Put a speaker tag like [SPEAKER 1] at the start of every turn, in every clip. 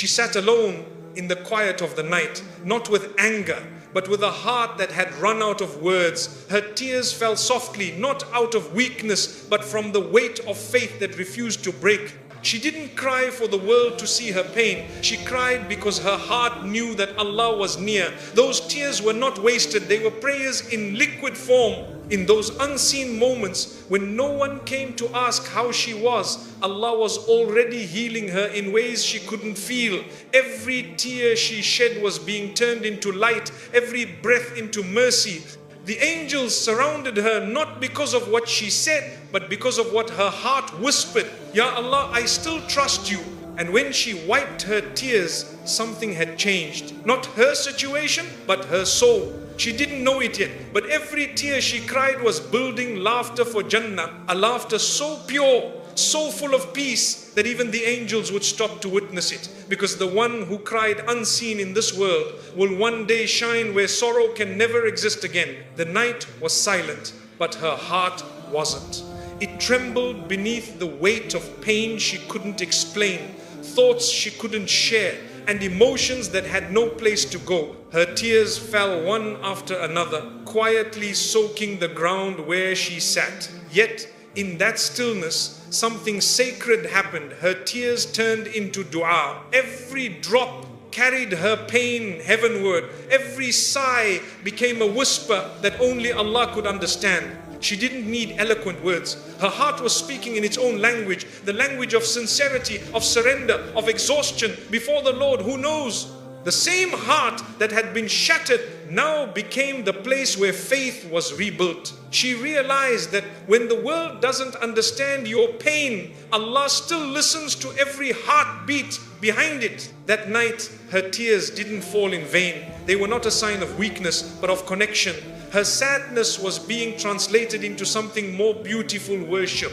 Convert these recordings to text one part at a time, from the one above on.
[SPEAKER 1] She sat alone in the quiet of the night, not with anger, but with a heart that had run out of words. Her tears fell softly, not out of weakness, but from the weight of faith that refused to break. She didn't cry for the world to see her pain. She cried because her heart knew that Allah was near. Those tears were not wasted. They were prayers in liquid form. In those unseen moments when no one came to ask how she was, Allah was already healing her in ways she couldn't feel. Every tear she shed was being turned into light, every breath into mercy. The angels surrounded her not because of what she said, but because of what her heart whispered. Ya Allah, I still trust you. And when she wiped her tears, something had changed. Not her situation, but her soul. She didn't know it yet, but every tear she cried was building laughter for Jannah. A laughter so pure, so full of peace that even the angels would stop to witness it. Because the one who cried unseen in this world will one day shine where sorrow can never exist again. The night was silent, but her heart wasn't. It trembled beneath the weight of pain she couldn't explain, thoughts she couldn't share, and emotions that had no place to go. Her tears fell one after another, quietly soaking the ground where she sat. Yet, in that stillness, something sacred happened. Her tears turned into dua. Every drop carried her pain heavenward. Every sigh became a whisper that only Allah could understand. She didn't need eloquent words. Her heart was speaking in its own language, the language of sincerity, of surrender, of exhaustion before the Lord who knows. The same heart that had been shattered now became the place where faith was rebuilt. She realized that when the world doesn't understand your pain, Allah still listens to every heartbeat behind it. That night, her tears didn't fall in vain. They were not a sign of weakness, but of connection. Her sadness was being translated into something more beautiful: worship.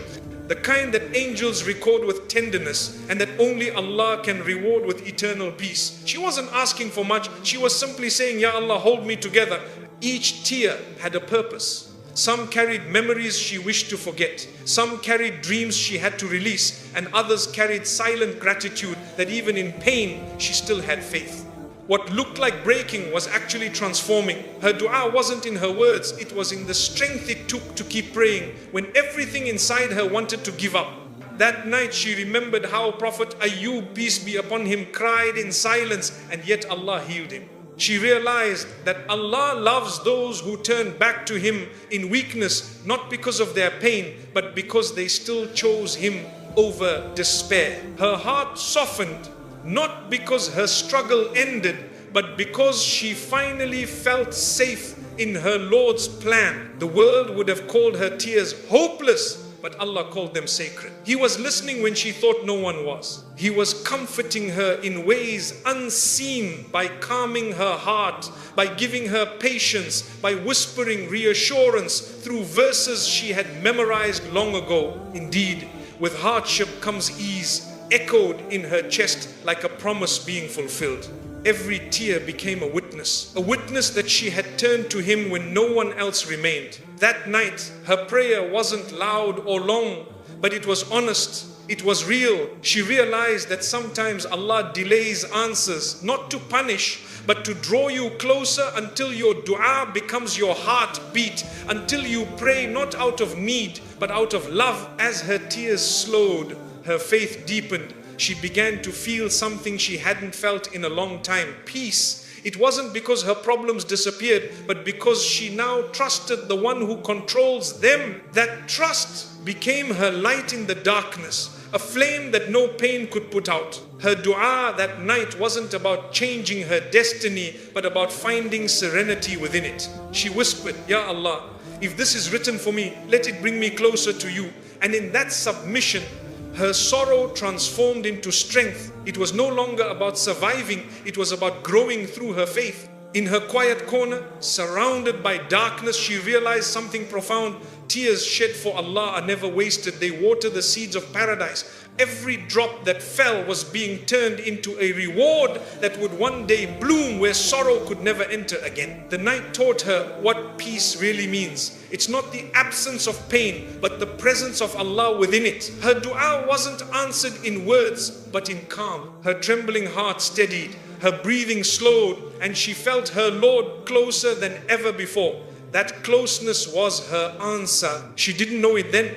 [SPEAKER 1] The kind that angels record with tenderness and that only Allah can reward with eternal peace. She wasn't asking for much. She was simply saying, Ya Allah, hold me together. Each tear had a purpose. Some carried memories she wished to forget. Some carried dreams she had to release. And others carried silent gratitude that even in pain, she still had faith. What looked like breaking was actually transforming. Her dua wasn't in her words, it was in the strength it took to keep praying when everything inside her wanted to give up. That night she remembered how Prophet Ayyub, peace be upon him, cried in silence and yet Allah healed him. She realized that Allah loves those who turn back to Him in weakness, not because of their pain, but because they still chose Him over despair. Her heart softened, not because her struggle ended, but because she finally felt safe in her Lord's plan. The world would have called her tears hopeless, but Allah called them sacred. He was listening when she thought no one was. He was comforting her in ways unseen by calming her heart, by giving her patience, by whispering reassurance through verses she had memorized long ago. Indeed, with hardship comes ease, echoed in her chest like a promise being fulfilled. Every tear became a witness that she had turned to Him when no one else remained. That night, her prayer wasn't loud or long, but it was honest, it was real. She realized that sometimes Allah delays answers, not to punish, but to draw you closer until your dua becomes your heartbeat, until you pray not out of need, but out of love. As her tears slowed, her faith deepened. She began to feel something she hadn't felt in a long time: peace. It wasn't because her problems disappeared, but because she now trusted the one who controls them. That trust became her light in the darkness, a flame that no pain could put out. Her dua that night wasn't about changing her destiny, but about finding serenity within it. She whispered, Ya Allah, if this is written for me, let it bring me closer to you. And in that submission, her sorrow transformed into strength. It was no longer about surviving, it was about growing through her faith. In her quiet corner, surrounded by darkness, she realized something profound. Tears shed for Allah are never wasted. They water the seeds of paradise. Every drop that fell was being turned into a reward that would one day bloom where sorrow could never enter again. The night taught her what peace really means. It's not the absence of pain, but the presence of Allah within it. Her dua wasn't answered in words, but in calm. Her trembling heart steadied, her breathing slowed, and she felt her Lord closer than ever before. That closeness was her answer. She didn't know it then,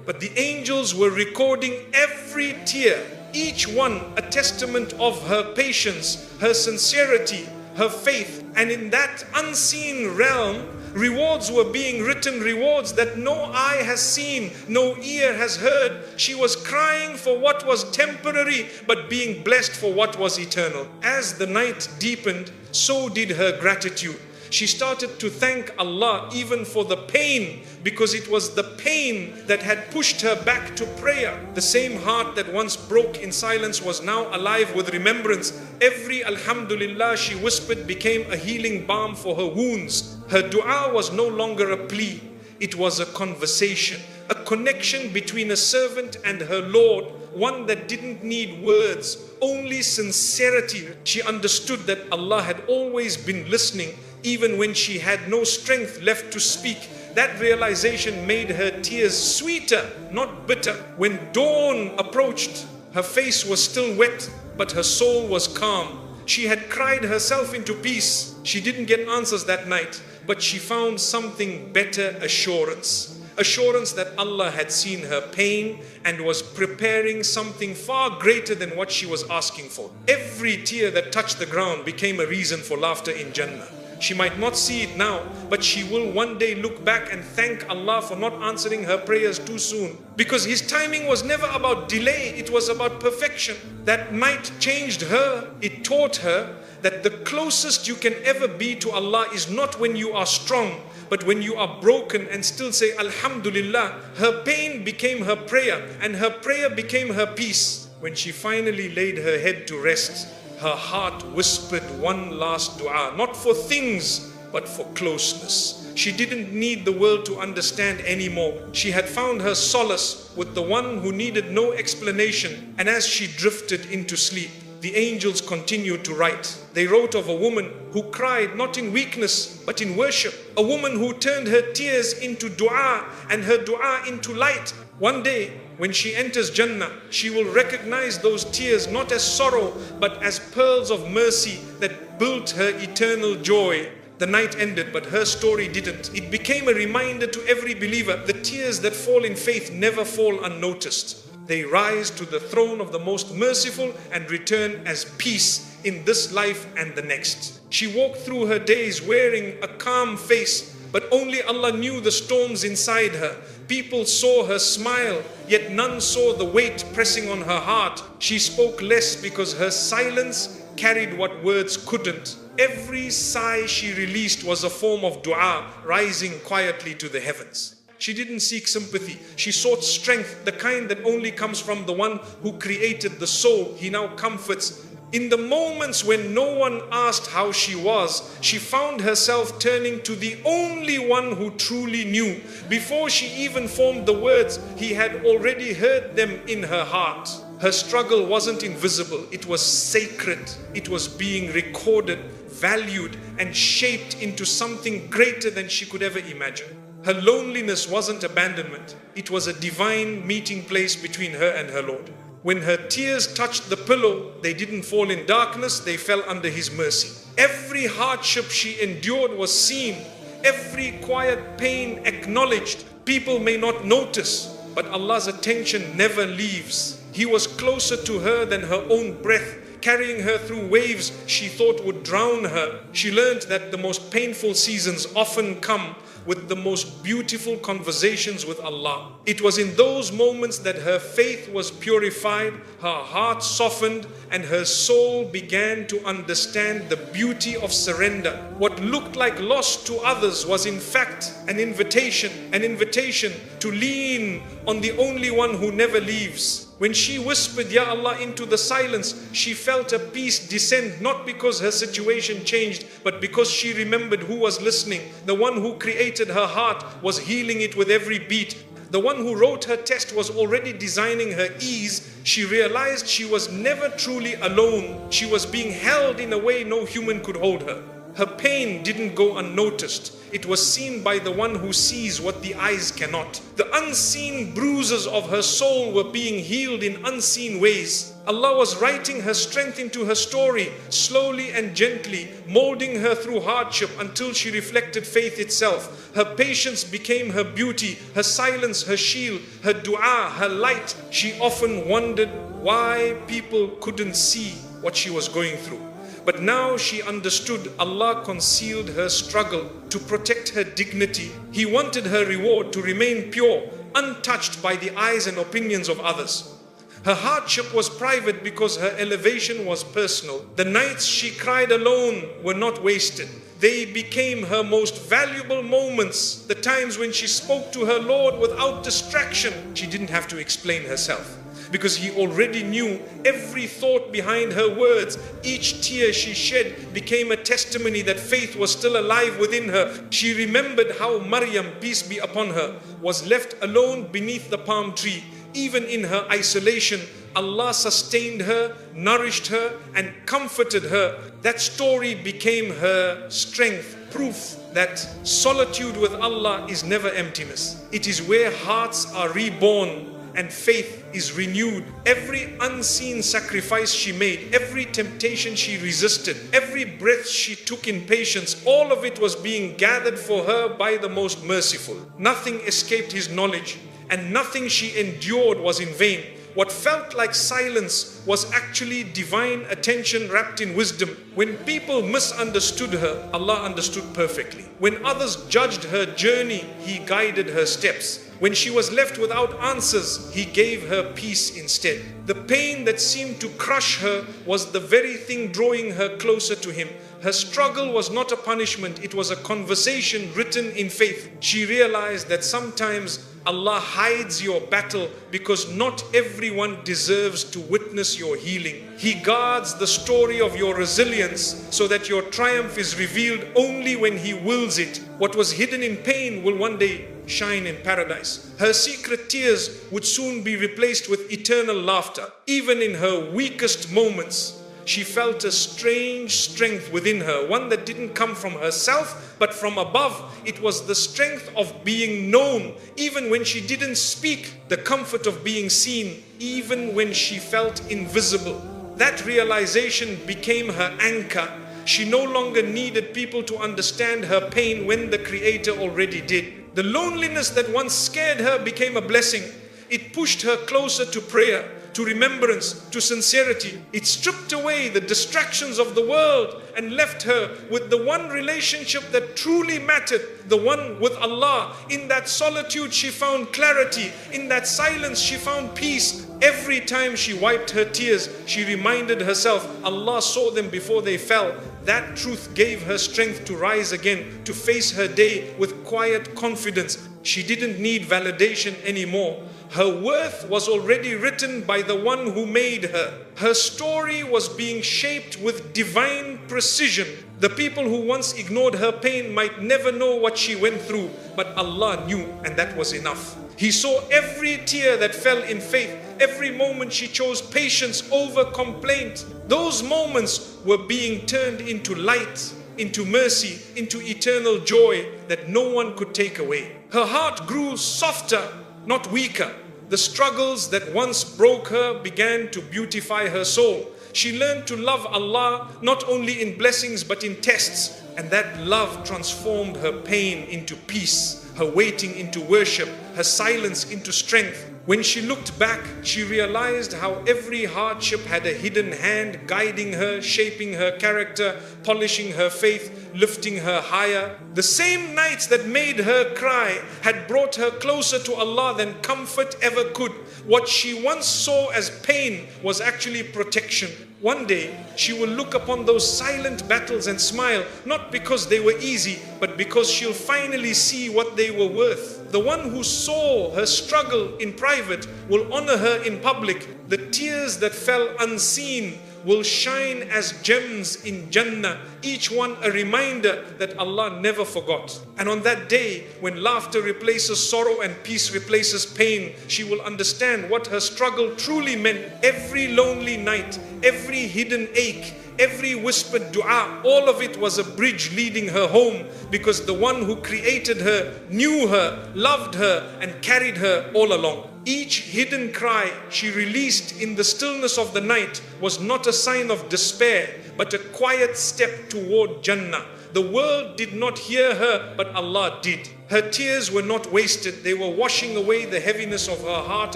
[SPEAKER 1] but the angels were recording every tear, each one a testament of her patience, her sincerity, her faith. And in that unseen realm, rewards were being written, rewards that no eye has seen, no ear has heard. She was crying for what was temporary, but being blessed for what was eternal. As the night deepened, so did her gratitude. She started to thank Allah even for the pain, because it was the pain that had pushed her back to prayer. The same heart that once broke in silence was now alive with remembrance. Every Alhamdulillah she whispered became a healing balm for her wounds. Her dua was no longer a plea, it was a conversation, a connection between a servant and her Lord, one that didn't need words, only sincerity. She understood that Allah had always been listening, even when she had no strength left to speak. That realization made her tears sweeter, not bitter. When dawn approached, her face was still wet, but her soul was calm. She had cried herself into peace. She didn't get answers that night, but she found something better: assurance. Assurance that Allah had seen her pain and was preparing something far greater than what she was asking for. Every tear that touched the ground became a reason for laughter in Jannah. She might not see it now, but she will one day look back and thank Allah for not answering her prayers too soon. Because His timing was never about delay, it was about perfection. That night changed her. It taught her that the closest you can ever be to Allah is not when you are strong, but when you are broken and still say Alhamdulillah. Her pain became her prayer, and her prayer became her peace. When she finally laid her head to rest, her heart whispered one last dua, not for things, but for closeness. She didn't need the world to understand anymore. She had found her solace with the one who needed no explanation. And as she drifted into sleep, the angels continued to write. They wrote of a woman who cried not in weakness, but in worship. A woman who turned her tears into dua and her dua into light. One day, when she enters Jannah, she will recognize those tears not as sorrow, but as pearls of mercy that built her eternal joy. The night ended, but her story didn't. It became a reminder to every believer: the tears that fall in faith never fall unnoticed. They rise to the throne of the most merciful and return as peace in this life and the next. She walked through her days wearing a calm face, but only Allah knew the storms inside her. People saw her smile, yet none saw the weight pressing on her heart. She spoke less because her silence carried what words couldn't. Every sigh she released was a form of dua, rising quietly to the heavens. She didn't seek sympathy. She sought strength, the kind that only comes from the one who created the soul. He now comforts. In the moments when no one asked how she was, she found herself turning to the only one who truly knew. Before she even formed the words, He had already heard them in her heart. Her struggle wasn't invisible, it was sacred. It was being recorded, valued, and shaped into something greater than she could ever imagine. Her loneliness wasn't abandonment, it was a divine meeting place between her and her Lord. When her tears touched the pillow, they didn't fall in darkness, they fell under His mercy. Every hardship she endured was seen, every quiet pain acknowledged. People may not notice, but Allah's attention never leaves. He was closer to her than her own breath, carrying her through waves she thought would drown her. She learned that the most painful seasons often come with the most beautiful conversations with Allah. It was in those moments that her faith was purified, her heart softened, and her soul began to understand the beauty of surrender. What looked like loss to others was in fact an invitation to lean on the only one who never leaves. When she whispered Ya Allah into the silence, she felt a peace descend, not because her situation changed, but because she remembered who was listening. The one who created her heart was healing it with every beat. The one who wrote her test was already designing her ease. She realized she was never truly alone. She was being held in a way no human could hold her. Her pain didn't go unnoticed. It was seen by the one who sees what the eyes cannot. The unseen bruises of her soul were being healed in unseen ways. Allah was writing her strength into her story, slowly and gently, molding her through hardship until she reflected faith itself. Her patience became her beauty, her silence her shield, her dua her light. She often wondered why people couldn't see what she was going through. But now she understood Allah concealed her struggle to protect her dignity. He wanted her reward to remain pure, untouched by the eyes and opinions of others. Her hardship was private because her elevation was personal. The nights she cried alone were not wasted. They became her most valuable moments. The times when she spoke to her Lord without distraction. She didn't have to explain herself, because He already knew every thought behind her words. Each tear she shed became a testimony that faith was still alive within her. She remembered how Maryam, peace be upon her, was left alone beneath the palm tree. Even in her isolation, Allah sustained her, nourished her, and comforted her. That story became her strength, proof that solitude with Allah is never emptiness. It is where hearts are reborn and faith is renewed. Every unseen sacrifice she made, every temptation she resisted, every breath she took in patience, all of it was being gathered for her by the most merciful. Nothing escaped His knowledge, and nothing she endured was in vain. What felt like silence was actually divine attention wrapped in wisdom. When people misunderstood her, Allah understood perfectly. When others judged her journey, He guided her steps. When she was left without answers, He gave her peace instead. The pain that seemed to crush her was the very thing drawing her closer to Him. Her struggle was not a punishment, it was a conversation written in faith. She realized that sometimes Allah hides your battle because not everyone deserves to witness your healing. He guards the story of your resilience so that your triumph is revealed only when He wills it. What was hidden in pain will one day shine in paradise. Her secret tears would soon be replaced with eternal laughter. Even in her weakest moments, she felt a strange strength within her, one that didn't come from herself, but from above. It was the strength of being known, even when she didn't speak, the comfort of being seen, even when she felt invisible. That realization became her anchor. She no longer needed people to understand her pain when the Creator already did. The loneliness that once scared her became a blessing. It pushed her closer to prayer, to remembrance, to sincerity. It stripped away the distractions of the world and left her with the one relationship that truly mattered, the one with Allah. In that solitude she found clarity. In that silence she found peace. Every time she wiped her tears, she reminded herself Allah saw them before they fell. That truth gave her strength to rise again, to face her day with quiet confidence. She didn't need validation anymore. Her worth was already written by the one who made her. Her story was being shaped with divine precision. The people who once ignored her pain might never know what she went through, but Allah knew, and that was enough. He saw every tear that fell in faith, every moment she chose patience over complaint. Those moments were being turned into light, into mercy, into eternal joy that no one could take away. Her heart grew softer, not weaker. The struggles that once broke her began to beautify her soul. She learned to love Allah not only in blessings but in tests, and that love transformed her pain into peace, her waiting into worship, her silence into strength. When she looked back, she realized how every hardship had a hidden hand guiding her, shaping her character, polishing her faith, lifting her higher. The same nights that made her cry had brought her closer to Allah than comfort ever could. What she once saw as pain was actually protection. One day, she will look upon those silent battles and smile, not because they were easy, but because she'll finally see what they were worth. The one who saw her struggle in private will honor her in public. The tears that fell unseen will shine as gems in Jannah, each one a reminder that Allah never forgot. And on that day, when laughter replaces sorrow and peace replaces pain, she will understand what her struggle truly meant. Every lonely night, every hidden ache, every whispered dua, all of it was a bridge leading her home, because the one who created her knew her, loved her, and carried her all along. Each hidden cry she released in the stillness of the night was not a sign of despair, but a quiet step toward Jannah. The world did not hear her, but Allah did. Her tears were not wasted. They were washing away the heaviness of her heart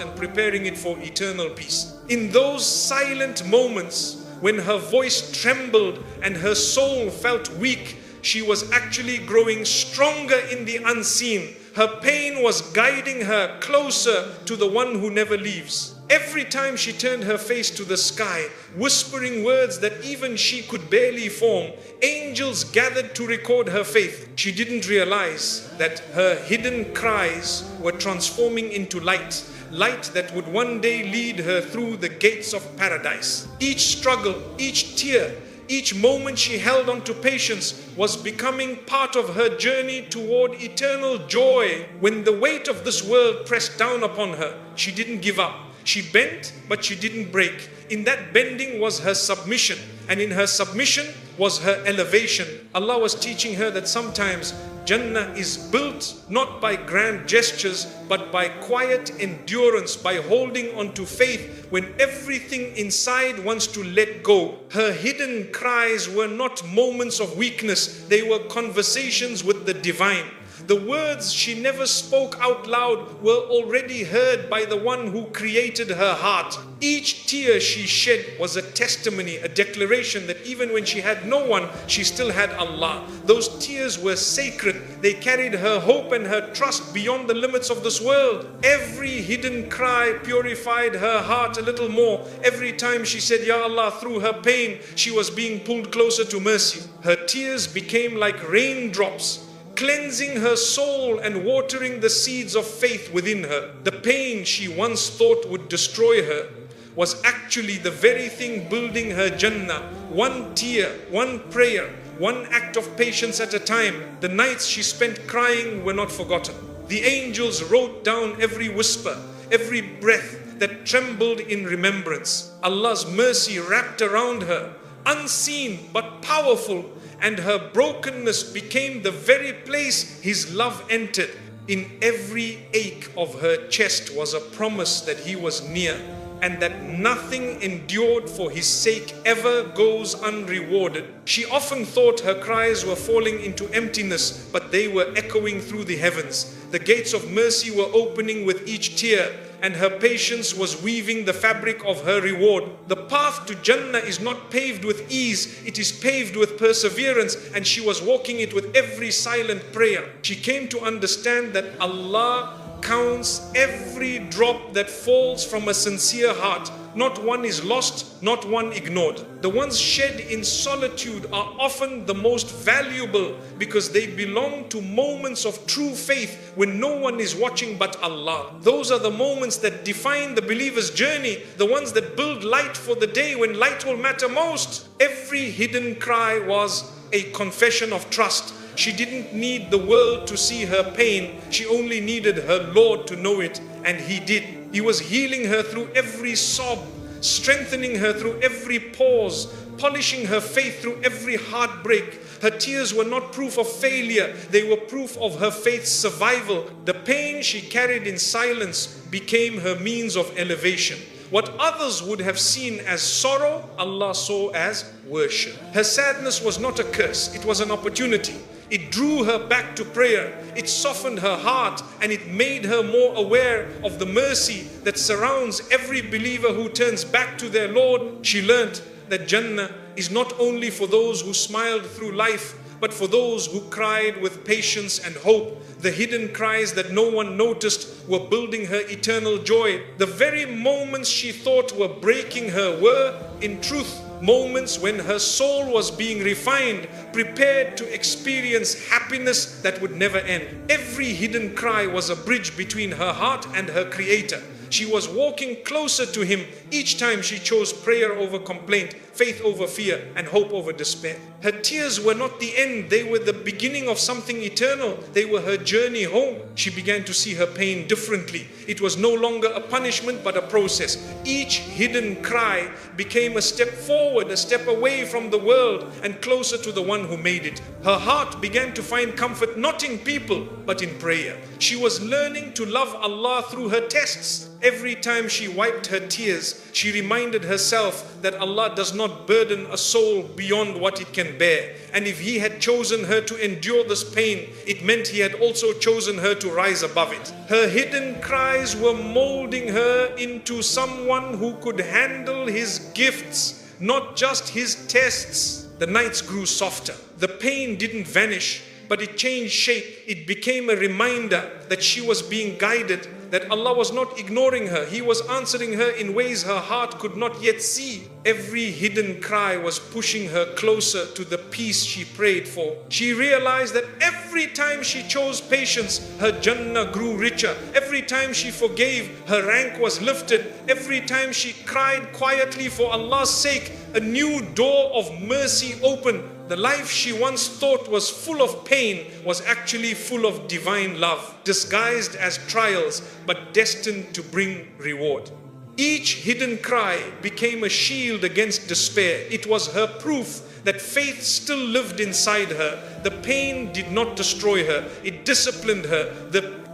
[SPEAKER 1] and preparing it for eternal peace. In those silent moments, when her voice trembled and her soul felt weak, she was actually growing stronger in the unseen. Her pain was guiding her closer to the one who never leaves. Every time she turned her face to the sky, whispering words that even she could barely form, angels gathered to record her faith. She didn't realize that her hidden cries were transforming into light. Light that would one day lead her through the gates of paradise. Each struggle, each tear, each moment she held on to patience was becoming part of her journey toward eternal joy. When the weight of this world pressed down upon her, she didn't give up. She bent, but she didn't break. In that bending was her submission, and in her submission was her elevation. Allah was teaching her that sometimes Jannah is built not by grand gestures, but by quiet endurance, by holding on to faith when everything inside wants to let go. Her hidden cries were not moments of weakness, they were conversations with the divine. The words she never spoke out loud were already heard by the one who created her heart. Each tear she shed was a testimony, a declaration that even when she had no one, she still had Allah. Those tears were sacred. They carried her hope and her trust beyond the limits of this world. Every hidden cry purified her heart a little more. Every time she said, Ya Allah, through her pain, she was being pulled closer to mercy. Her tears became like raindrops, cleansing her soul and watering the seeds of faith within her. The pain she once thought would destroy her was actually the very thing building her Jannah. One tear, one prayer, one act of patience at a time. The nights she spent crying were not forgotten. The angels wrote down every whisper, every breath that trembled in remembrance. Allah's mercy wrapped around her, unseen but powerful, and her brokenness became the very place His love entered. In every ache of her chest was a promise that He was near, and that nothing endured for His sake ever goes unrewarded. She often thought her cries were falling into emptiness, but they were echoing through the heavens. The gates of mercy were opening with each tear, and her patience was weaving the fabric of her reward. The path to Jannah is not paved with ease, it is paved with perseverance, and she was walking it with every silent prayer. She came to understand that Allah counts every drop that falls from a sincere heart. Not one is lost, not one ignored. The ones shed in solitude are often the most valuable because they belong to moments of true faith when no one is watching but Allah. Those are the moments that define the believer's journey, the ones that build light for the day when light will matter most. Every hidden cry was a confession of trust. She didn't need the world to see her pain. She only needed her Lord to know it, and He did. He was healing her through every sob, strengthening her through every pause, polishing her faith through every heartbreak. Her tears were not proof of failure, they were proof of her faith's survival. The pain she carried in silence became her means of elevation. What others would have seen as sorrow, Allah saw as worship. Her sadness was not a curse, it was an opportunity. It drew her back to prayer, it softened her heart, and it made her more aware of the mercy that surrounds every believer who turns back to their Lord. She learnt that Jannah is not only for those who smiled through life, but for those who cried with patience and hope. The hidden cries that no one noticed were building her eternal joy. The very moments she thought were breaking her were, in truth, moments when her soul was being refined, prepared to experience happiness that would never end. Every hidden cry was a bridge between her heart and her Creator. She was walking closer to Him Each time she chose prayer over complaint, faith over fear, and hope over despair. Her tears were not the end, they were the beginning of something eternal. They were her journey home. She began to see her pain differently. It was no longer a punishment but a process. Each hidden cry became a step forward, a step away from the world and closer to the one who made it. Her heart began to find comfort not in people but in prayer. She was learning to love Allah through her tests. Every time she wiped her tears, she reminded herself that Allah does not burden a soul beyond what it can bear. And if He had chosen her to endure this pain, it meant He had also chosen her to rise above it. Her hidden cries were molding her into someone who could handle His gifts, not just His tests. The nights grew softer. The pain didn't vanish, but it changed shape. It became a reminder that she was being guided, that Allah was not ignoring her. He was answering her in ways her heart could not yet see. Every hidden cry was pushing her closer to the peace she prayed for. She realized that every time she chose patience, her Jannah grew richer. Every time she forgave, her rank was lifted. Every time she cried quietly for Allah's sake, a new door of mercy opened. The life she once thought was full of pain was actually full of divine love, disguised as trials, but destined to bring reward. Each hidden cry became a shield against despair. It was her proof that faith still lived inside her. The pain did not destroy her. It disciplined her.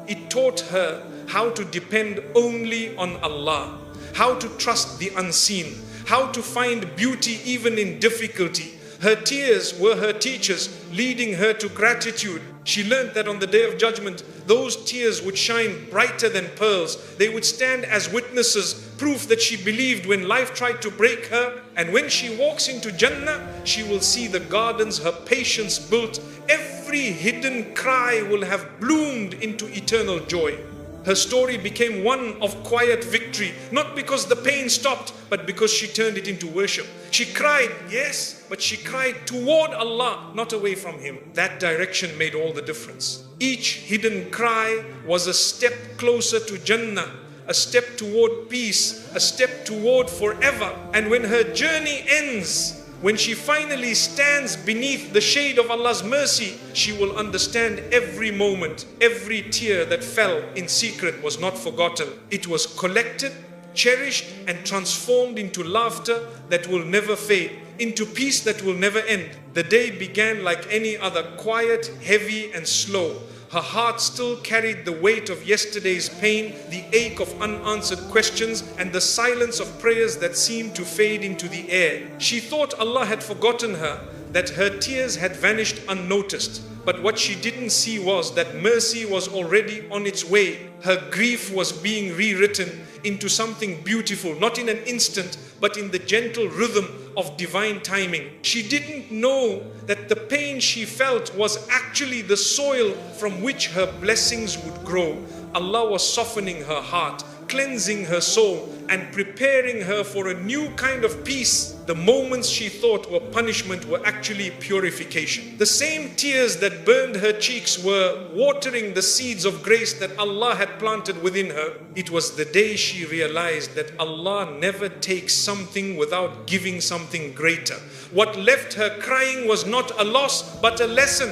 [SPEAKER 1] It taught her how to depend only on Allah, how to trust the unseen, how to find beauty even in difficulty. Her tears were her teachers, leading her to gratitude. She learned that on the Day of Judgment, those tears would shine brighter than pearls. They would stand as witnesses, proof that she believed when life tried to break her. And when she walks into Jannah, she will see the gardens her patience built. Every hidden cry will have bloomed into eternal joy. Her story became one of quiet victory, not because the pain stopped, but because she turned it into worship. She cried, yes, but she cried toward Allah, not away from Him. That direction made all the difference. Each hidden cry was a step closer to Jannah, a step toward peace, a step toward forever. And when her journey ends, when she finally stands beneath the shade of Allah's mercy, she will understand every moment, every tear that fell in secret was not forgotten. It was collected, cherished, and transformed into laughter that will never fade, into peace that will never end. The day began like any other, quiet, heavy, and slow. Her heart still carried the weight of yesterday's pain, the ache of unanswered questions, and the silence of prayers that seemed to fade into the air. She thought Allah had forgotten her, that her tears had vanished unnoticed. But what she didn't see was that mercy was already on its way. Her grief was being rewritten into something beautiful, not in an instant, but in the gentle rhythm of divine timing. She didn't know that the pain she felt was actually the soil from which her blessings would grow. Allah was softening her heart, cleansing her soul, and preparing her for a new kind of peace. The moments she thought were punishment were actually purification. The same tears that burned her cheeks were watering the seeds of grace that Allah had planted within her. It was the day she realized that Allah never takes something without giving something greater. What left her crying was not a loss, but a lesson.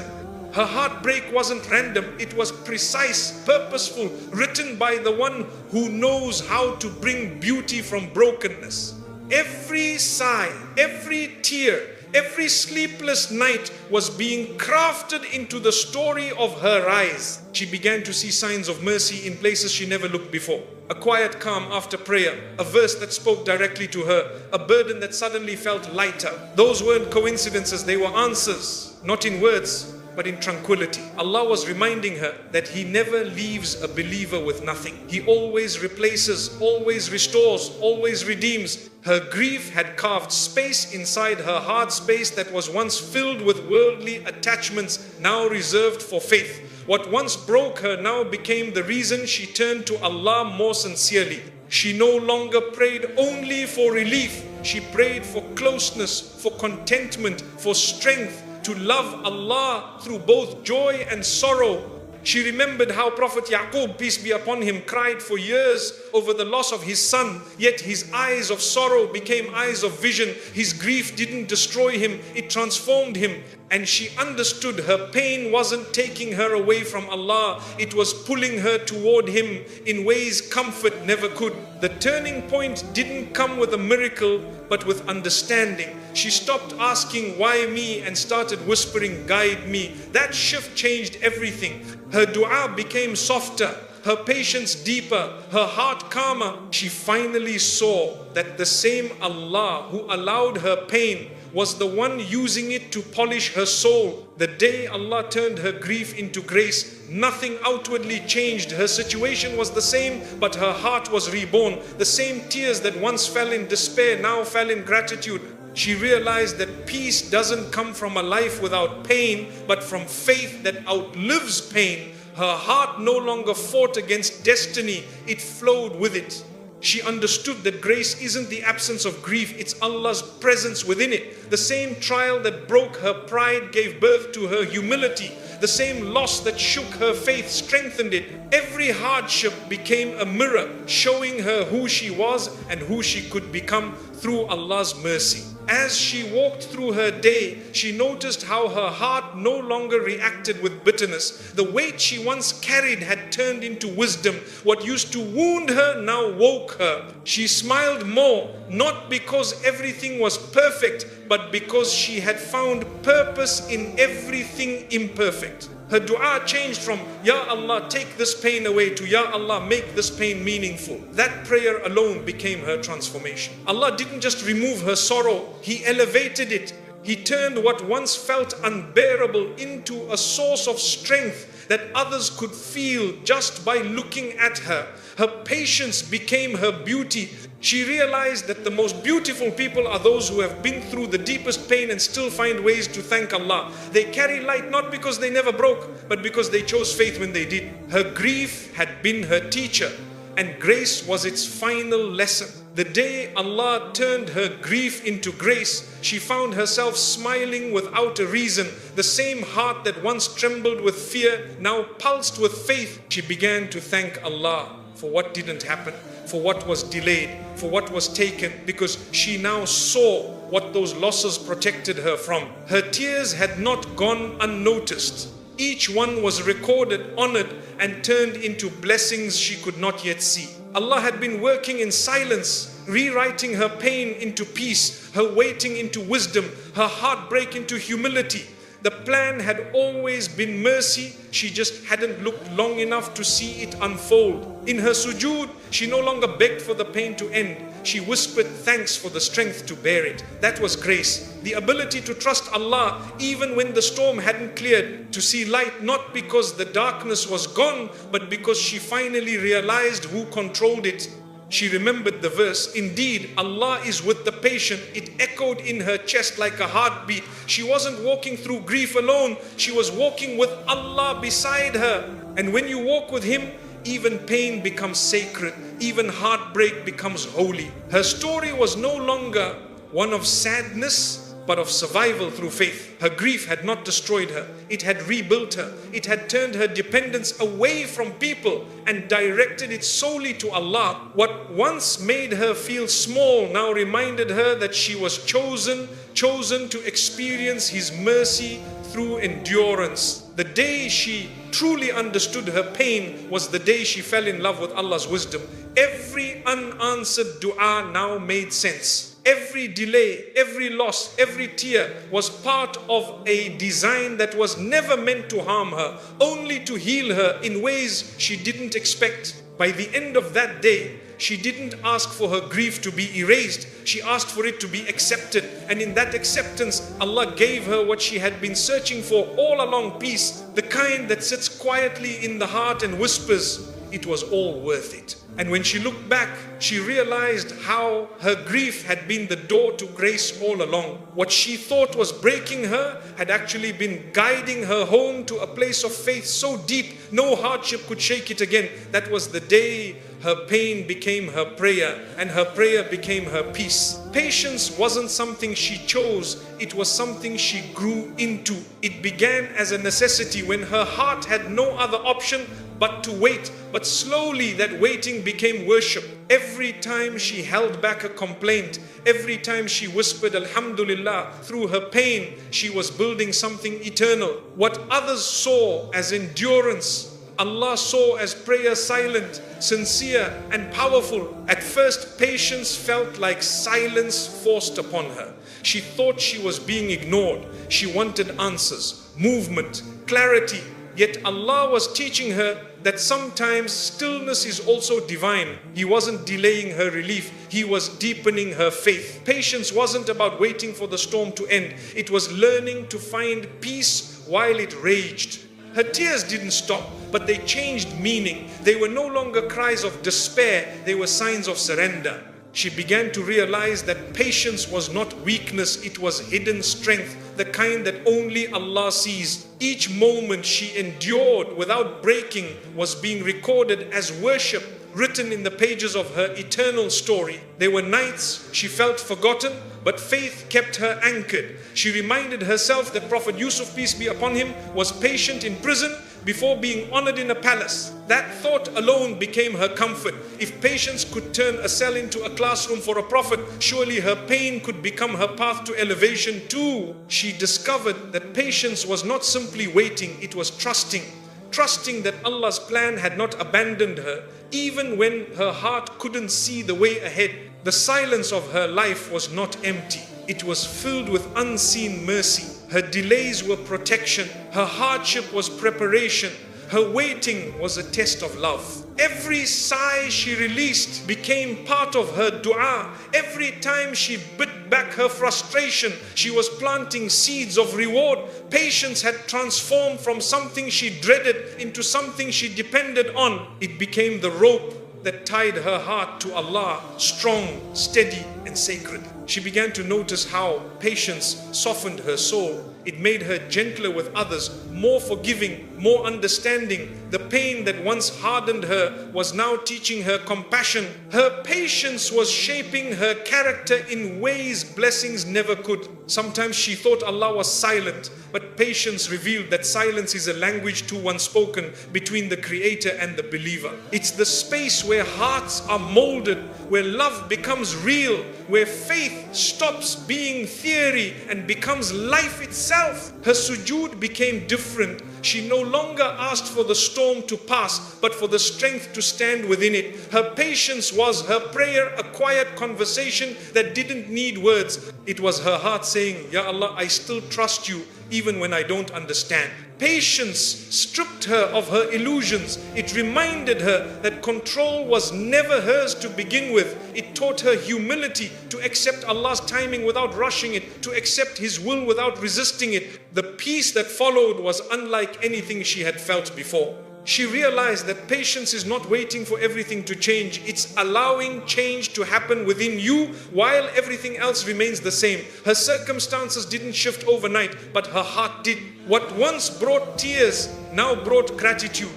[SPEAKER 1] Her heartbreak wasn't random, it was precise, purposeful, written by the one who knows how to bring beauty from brokenness. Every sigh, every tear, every sleepless night was being crafted into the story of her eyes. She began to see signs of mercy in places she never looked before. A quiet calm after prayer, a verse that spoke directly to her, a burden that suddenly felt lighter. Those weren't coincidences, they were answers, not in words, but in tranquility. Allah was reminding her that He never leaves a believer with nothing. He always replaces, always restores, always redeems. Her grief had carved space inside her heart, space that was once filled with worldly attachments, now reserved for faith. What once broke her now became the reason she turned to Allah more sincerely. She no longer prayed only for relief. She prayed for closeness, for contentment, for strength, to love Allah through both joy and sorrow. She remembered how Prophet Yaqub, peace be upon him, cried for years over the loss of his son, yet his eyes of sorrow became eyes of vision. His grief didn't destroy him, it transformed him. And she understood her pain wasn't taking her away from Allah, it was pulling her toward Him in ways comfort never could. The turning point didn't come with a miracle, but with understanding. She stopped asking, "Why me?" and started whispering, "Guide me." That shift changed everything. Her dua became softer, her patience deeper, her heart calmer. She finally saw that the same Allah who allowed her pain was the one using it to polish her soul. The day Allah turned her grief into grace, nothing outwardly changed. Her situation was the same, but her heart was reborn. The same tears that once fell in despair now fell in gratitude. She realized that peace doesn't come from a life without pain, but from faith that outlives pain. Her heart no longer fought against destiny, it flowed with it. She understood that grace isn't the absence of grief, it's Allah's presence within it. The same trial that broke her pride gave birth to her humility. The same loss that shook her faith strengthened it. Every hardship became a mirror, showing her who she was and who she could become through Allah's mercy. As she walked through her day, she noticed how her heart no longer reacted with bitterness. The weight she once carried had turned into wisdom. What used to wound her now woke her. She smiled more, not because everything was perfect, but because she had found purpose in everything imperfect. Her dua changed from, "Ya Allah, take this pain away," to, "Ya Allah, make this pain meaningful." That prayer alone became her transformation. Allah didn't just remove her sorrow, He elevated it. He turned what once felt unbearable into a source of strength that others could feel just by looking at her. Her patience became her beauty. She realized that the most beautiful people are those who have been through the deepest pain and still find ways to thank Allah. They carry light not because they never broke, but because they chose faith when they did. Her grief had been her teacher, and grace was its final lesson. The day Allah turned her grief into grace, she found herself smiling without a reason. The same heart that once trembled with fear now pulsed with faith. She began to thank Allah for what didn't happen, for what was delayed, for what was taken, because she now saw what those losses protected her from. Her tears had not gone unnoticed. Each one was recorded, honored, and turned into blessings she could not yet see. Allah had been working in silence, rewriting her pain into peace, her waiting into wisdom, her heartbreak into humility. The plan had always been mercy, she just hadn't looked long enough to see it unfold. In her sujood, she no longer begged for the pain to end. She whispered thanks for the strength to bear it. That was grace. The ability to trust Allah even when the storm hadn't cleared. To see light not because the darkness was gone, but because she finally realized who controlled it. She remembered the verse, "Indeed, Allah is with the patient." It echoed in her chest like a heartbeat. She wasn't walking through grief alone. She was walking with Allah beside her. And when you walk with Him, even pain becomes sacred. Even heartbreak becomes holy. Her story was no longer one of sadness, but of survival through faith. Her grief had not destroyed her. It had rebuilt her. It had turned her dependence away from people and directed it solely to Allah. What once made her feel small now reminded her that she was chosen to experience His mercy through endurance. The day she truly understood her pain was the day she fell in love with Allah's wisdom. Every unanswered dua now made sense. Every delay, every loss, every tear was part of a design that was never meant to harm her, only to heal her in ways she didn't expect. By the end of that day, she didn't ask for her grief to be erased. She asked for it to be accepted. And in that acceptance, Allah gave her what she had been searching for all along, peace, the kind that sits quietly in the heart and whispers, "It was all worth it." And when she looked back, she realized how her grief had been the door to grace all along. What she thought was breaking her had actually been guiding her home to a place of faith so deep, no hardship could shake it again. That was the day her pain became her prayer, and her prayer became her peace. Patience wasn't something she chose, it was something she grew into. It began as a necessity when her heart had no other option but to wait. But slowly that waiting became worship. Every time she held back a complaint, every time she whispered Alhamdulillah through her pain, she was building something eternal. What others saw as endurance, Allah saw as prayer silent, sincere and powerful. At first, patience felt like silence forced upon her. She thought she was being ignored. She wanted answers, movement, clarity. Yet Allah was teaching her that sometimes stillness is also divine. He wasn't delaying her relief, He was deepening her faith. Patience wasn't about waiting for the storm to end. It was learning to find peace while it raged. Her tears didn't stop, but they changed meaning. They were no longer cries of despair, they were signs of surrender. She began to realize that patience was not weakness, it was hidden strength, the kind that only Allah sees. Each moment she endured without breaking was being recorded as worship, written in the pages of her eternal story. There were nights she felt forgotten, but faith kept her anchored. She reminded herself that Prophet Yusuf, peace be upon him, was patient in prison before being honored in a palace. That thought alone became her comfort. If patience could turn a cell into a classroom for a prophet, surely her pain could become her path to elevation too. She discovered that patience was not simply waiting, it was trusting. Trusting that Allah's plan had not abandoned her, even when her heart couldn't see the way ahead. The silence of her life was not empty. It was filled with unseen mercy. Her delays were protection. Her hardship was preparation. Her waiting was a test of love. Every sigh she released became part of her dua. Every time she bit back her frustration, she was planting seeds of reward. Patience had transformed from something she dreaded into something she depended on. It became the rope that tied her heart to Allah, strong, steady, and sacred. She began to notice how patience softened her soul. It made her gentler with others, more forgiving, more understanding. The pain that once hardened her was now teaching her compassion. Her patience was shaping her character in ways blessings never could. Sometimes she thought Allah was silent, but patience revealed that silence is a language too once spoken between the Creator and the believer. It's the space where hearts are molded, where love becomes real, where faith stops being theory and becomes life itself. Her sujood became different. She no longer asked for the storm to pass, but for the strength to stand within it. Her patience was her prayer, a quiet conversation that didn't need words. It was her heart saying, Ya Allah, I still trust you even when I don't understand. Patience stripped her of her illusions. It reminded her that control was never hers to begin with. It taught her humility, to accept Allah's timing without rushing it, to accept His will without resisting it. The peace that followed was unlike anything she had felt before. She realized that patience is not waiting for everything to change. It's allowing change to happen within you while everything else remains the same. Her circumstances didn't shift overnight, but her heart did. What once brought tears now brought gratitude.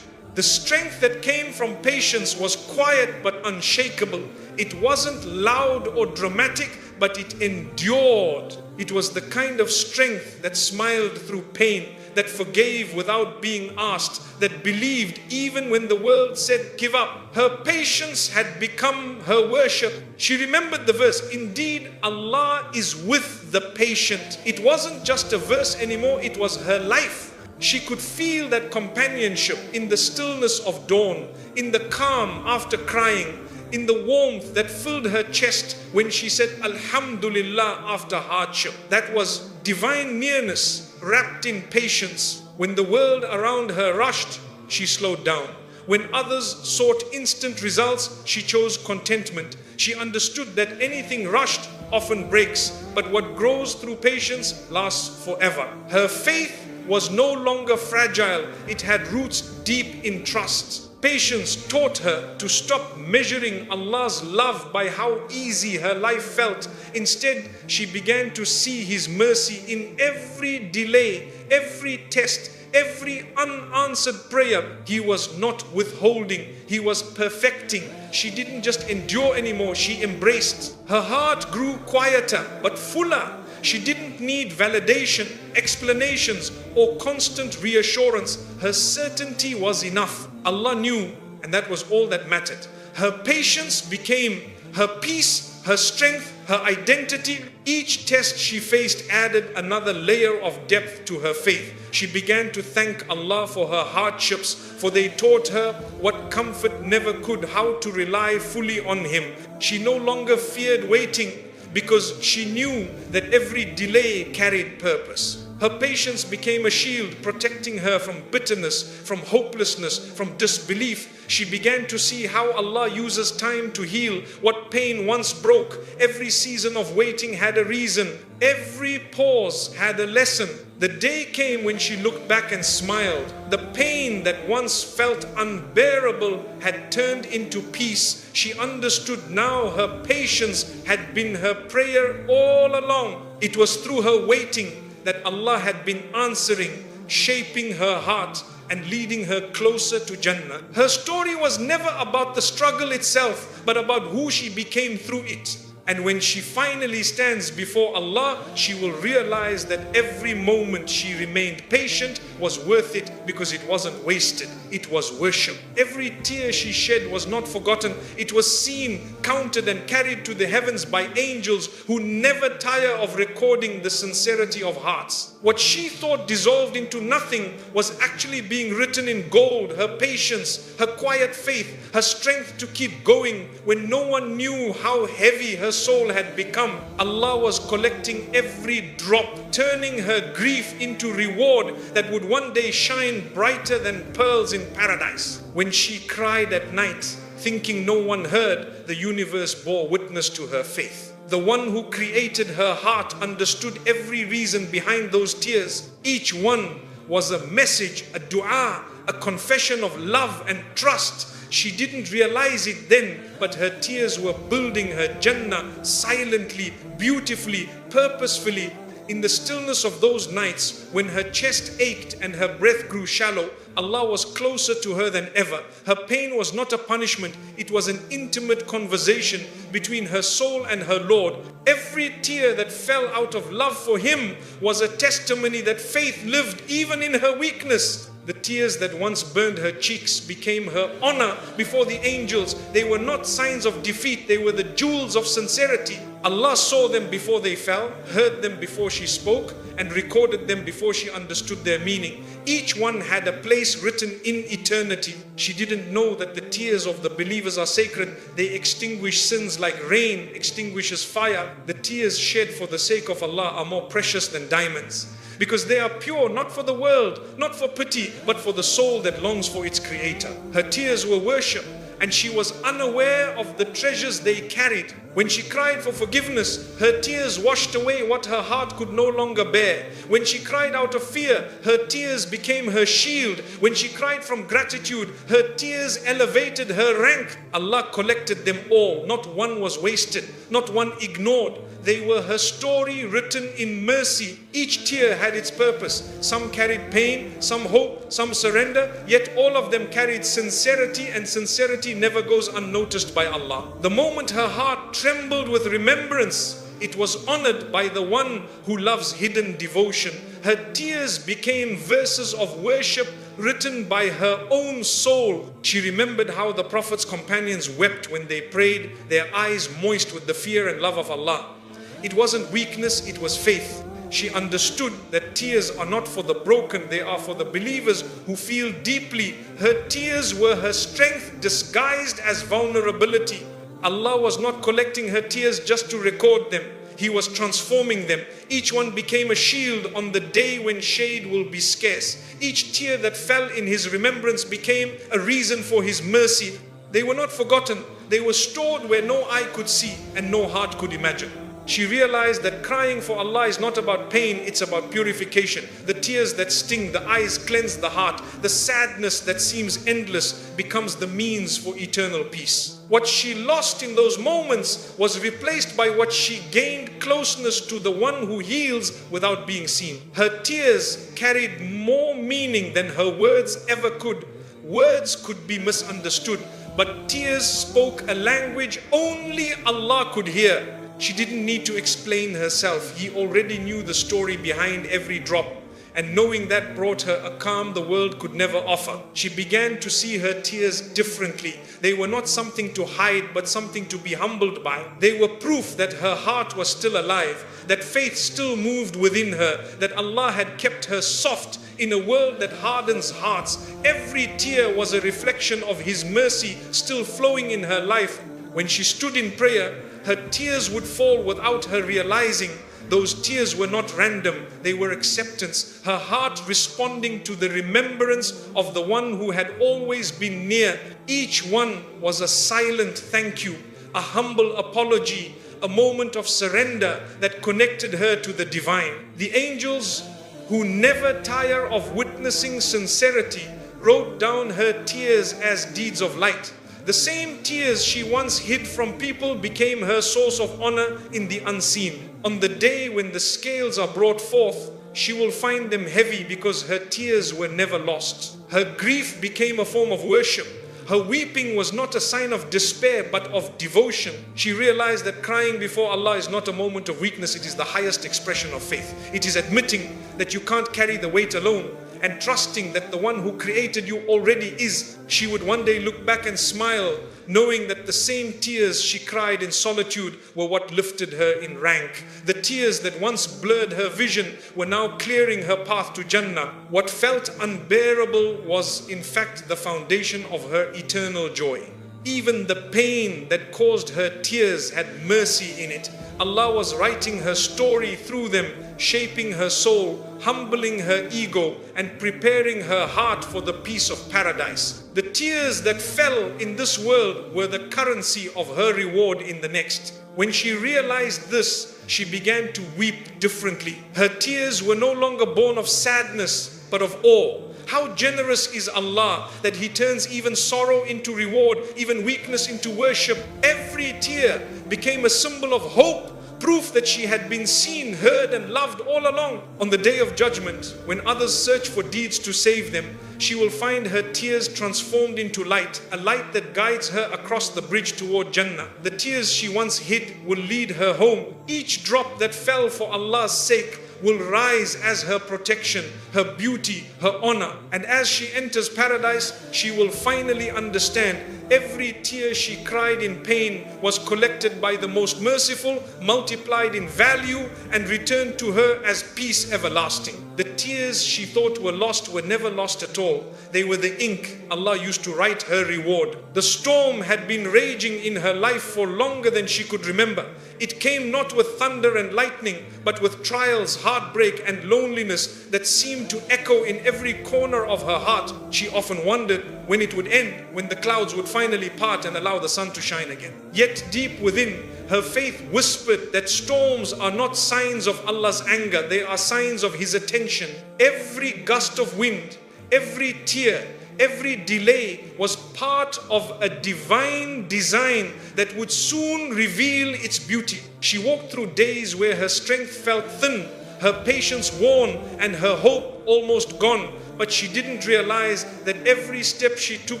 [SPEAKER 1] The strength that came from patience was quiet but unshakable. It wasn't loud or dramatic, but it endured. It was the kind of strength that smiled through pain, that forgave without being asked, that believed even when the world said give up. Her patience had become her worship. She remembered the verse, indeed Allah is with the patient. It wasn't just a verse anymore, it was her life. She could feel that companionship in the stillness of dawn, in the calm after crying, in the warmth that filled her chest when she said Alhamdulillah after hardship. That was divine nearness wrapped in patience. When the world around her rushed, she slowed down. When others sought instant results, she chose contentment. She understood that anything rushed often breaks, but what grows through patience lasts forever. Her faith was no longer fragile. It had roots deep in trust. Patience taught her to stop measuring Allah's love by how easy her life felt. Instead, she began to see His mercy in every delay, every test, every unanswered prayer. He was not withholding, He was perfecting. She didn't just endure anymore, she embraced. Her heart grew quieter but fuller. She didn't need validation, explanations, or constant reassurance. Her certainty was enough. Allah knew, and that was all that mattered. Her patience became her peace, her strength, her identity. Each test she faced added another layer of depth to her faith. She began to thank Allah for her hardships, for they taught her what comfort never could, how to rely fully on Him. She no longer feared waiting, because she knew that every delay carried purpose. Her patience became a shield protecting her from bitterness, from hopelessness, from disbelief. She began to see how Allah uses time to heal what pain once broke. Every season of waiting had a reason. Every pause had a lesson. The day came when she looked back and smiled. The pain that once felt unbearable had turned into peace. She understood now her patience had been her prayer all along. It was through her waiting that Allah had been answering, shaping her heart and leading her closer to Jannah. Her story was never about the struggle itself, but about who she became through it. And when she finally stands before Allah, she will realize that every moment she remained patient was worth it, because it wasn't wasted, it was worship. Every tear she shed was not forgotten. It was seen, counted and carried to the heavens by angels who never tire of recording the sincerity of hearts. What she thought dissolved into nothing was actually being written in gold. Her patience, her quiet faith, her strength to keep going when no one knew how heavy her soul had become. Allah was collecting every drop, turning her grief into reward that would one day shine brighter than pearls in paradise. When she cried at night, thinking no one heard, the universe bore witness to her faith. The one who created her heart understood every reason behind those tears. Each one was a message, a dua, a confession of love and trust. She didn't realize it then, but her tears were building her Jannah silently, beautifully, purposefully. In the stillness of those nights, when her chest ached and her breath grew shallow, Allah was closer to her than ever. Her pain was not a punishment, it was an intimate conversation between her soul and her Lord. Every tear that fell out of love for Him was a testimony that faith lived even in her weakness. The tears that once burned her cheeks became her honor before the angels. They were not signs of defeat, they were the jewels of sincerity. Allah saw them before they fell, heard them before she spoke, and recorded them before she understood their meaning. Each one had a place written in eternity. She didn't know that the tears of the believers are sacred. They extinguish sins like rain extinguishes fire. The tears shed for the sake of Allah are more precious than diamonds, because they are pure, not for the world, not for pity, but for the soul that longs for its creator. Her tears were worship, and she was unaware of the treasures they carried. When she cried for forgiveness, her tears washed away what her heart could no longer bear. When she cried out of fear, her tears became her shield. When she cried from gratitude, her tears elevated her rank. Allah collected them all. Not one was wasted, not one ignored. They were her story written in mercy. Each tear had its purpose. Some carried pain, some hope, some surrender, yet all of them carried sincerity, and sincerity never goes unnoticed by Allah. The moment her heart trembled with remembrance, it was honored by the one who loves hidden devotion. Her tears became verses of worship written by her own soul. She remembered how the Prophet's companions wept when they prayed, their eyes moist with the fear and love of Allah. It wasn't weakness, it was faith. She understood that tears are not for the broken, they are for the believers who feel deeply. Her tears were her strength disguised as vulnerability. Allah was not collecting her tears just to record them. He was transforming them. Each one became a shield on the day when shade will be scarce. Each tear that fell in His remembrance became a reason for His mercy. They were not forgotten. They were stored where no eye could see and no heart could imagine. She realized that crying for Allah is not about pain, it's about purification. The tears that sting, the eyes cleanse the heart. The sadness that seems endless becomes the means for eternal peace. What she lost in those moments was replaced by what she gained: closeness to the one who heals without being seen. Her tears carried more meaning than her words ever could. Words could be misunderstood, but tears spoke a language only Allah could hear. She didn't need to explain herself. He already knew the story behind every drop. And knowing that brought her a calm the world could never offer. She began to see her tears differently. They were not something to hide, but something to be humbled by. They were proof that her heart was still alive, that faith still moved within her, that Allah had kept her soft in a world that hardens hearts. Every tear was a reflection of His mercy still flowing in her life. When she stood in prayer, her tears would fall without her realizing. Those tears were not random, they were acceptance. Her heart responding to the remembrance of the one who had always been near. Each one was a silent thank you, a humble apology, a moment of surrender that connected her to the divine. The angels, who never tire of witnessing sincerity, wrote down her tears as deeds of light. The same tears she once hid from people became her source of honor in the unseen. On the day when the scales are brought forth, she will find them heavy because her tears were never lost. Her grief became a form of worship. Her weeping was not a sign of despair but of devotion. She realized that crying before Allah is not a moment of weakness, it is the highest expression of faith. It is admitting that you can't carry the weight alone, and trusting that the one who created you already is. She would one day look back and smile, knowing that the same tears she cried in solitude were what lifted her in rank. The tears that once blurred her vision were now clearing her path to Jannah. What felt unbearable was in fact the foundation of her eternal joy. Even the pain that caused her tears had mercy in it. Allah was writing her story through them, shaping her soul, humbling her ego, and preparing her heart for the peace of paradise. The tears that fell in this world were the currency of her reward in the next. When she realized this, she began to weep differently. Her tears were no longer born of sadness, but of awe. How generous is Allah that He turns even sorrow into reward, even weakness into worship. Every tear became a symbol of hope, proof that she had been seen, heard and loved all along. On the day of judgment, when others search for deeds to save them, she will find her tears transformed into light, a light that guides her across the bridge toward Jannah. The tears she once hid will lead her home. Each drop that fell for Allah's sake will rise as her protection, her beauty, her honor. And as she enters paradise, she will finally understand every tear she cried in pain was collected by the most merciful, multiplied in value, and returned to her as peace everlasting. The tears she thought were lost were never lost at all. They were the ink Allah used to write her reward. The storm had been raging in her life for longer than she could remember. It came not with thunder and lightning, but with trials, heartbreak and loneliness that seemed to echo in every corner of her heart. She often wondered when it would end, when the clouds would finally part and allow the sun to shine again. Yet deep within, her faith whispered that storms are not signs of Allah's anger, they are signs of His attention. Every gust of wind, every tear, every delay was part of a divine design that would soon reveal its beauty. She walked through days where her strength felt thin, her patience worn, and her hope almost gone. But she didn't realize that every step she took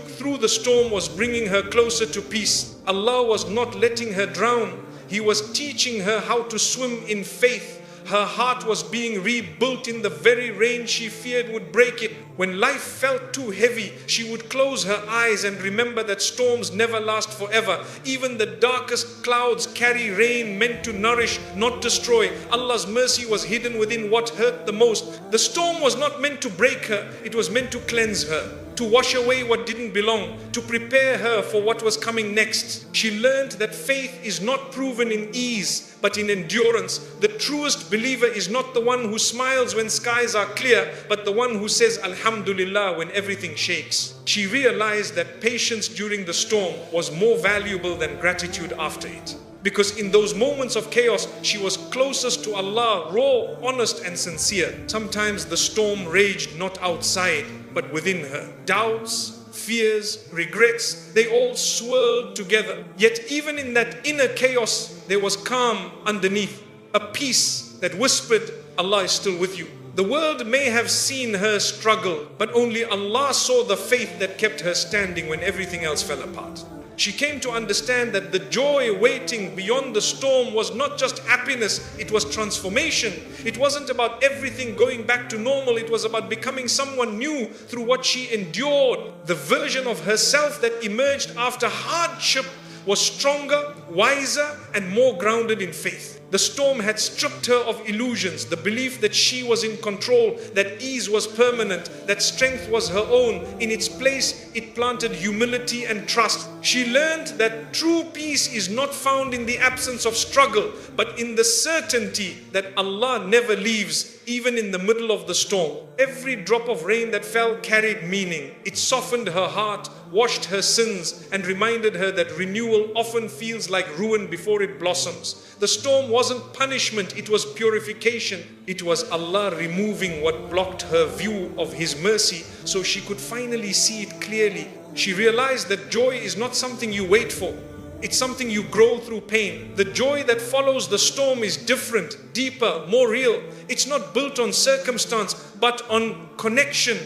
[SPEAKER 1] through the storm was bringing her closer to peace. Allah was not letting her drown. He was teaching her how to swim in faith. Her heart was being rebuilt in the very rain she feared would break it. When life felt too heavy, she would close her eyes and remember that storms never last forever. Even the darkest clouds carry rain meant to nourish, not destroy. Allah's mercy was hidden within what hurt the most. The storm was not meant to break her, it was meant to cleanse her, to wash away what didn't belong, to prepare her for what was coming next. She learned that faith is not proven in ease, but in endurance. The truest believer is not the one who smiles when skies are clear, but the one who says Alhamdulillah when everything shakes. She realized that patience during the storm was more valuable than gratitude after it. Because in those moments of chaos, she was closest to Allah, raw, honest and sincere. Sometimes the storm raged not outside, but within her. Doubts, fears, regrets, they all swirled together. Yet even in that inner chaos, there was calm underneath, a peace that whispered, Allah is still with you. The world may have seen her struggle, but only Allah saw the faith that kept her standing when everything else fell apart. She came to understand that the joy waiting beyond the storm was not just happiness, it was transformation. It wasn't about everything going back to normal, it was about becoming someone new through what she endured. The version of herself that emerged after hardship was stronger, wiser, and more grounded in faith. The storm had stripped her of illusions, the belief that she was in control, that ease was permanent, that strength was her own. In its place, it planted humility and trust. She learned that true peace is not found in the absence of struggle, but in the certainty that Allah never leaves, even in the middle of the storm. Every drop of rain that fell carried meaning. It softened her heart, washed her sins, and reminded her that renewal often feels like ruin before it blossoms. The storm wasn't punishment, it was purification. It was Allah removing what blocked her view of His mercy so she could finally see it clearly. She realized that joy is not something you wait for. It's something you grow through pain. The joy that follows the storm is different, deeper, more real. It's not built on circumstance, but on connection.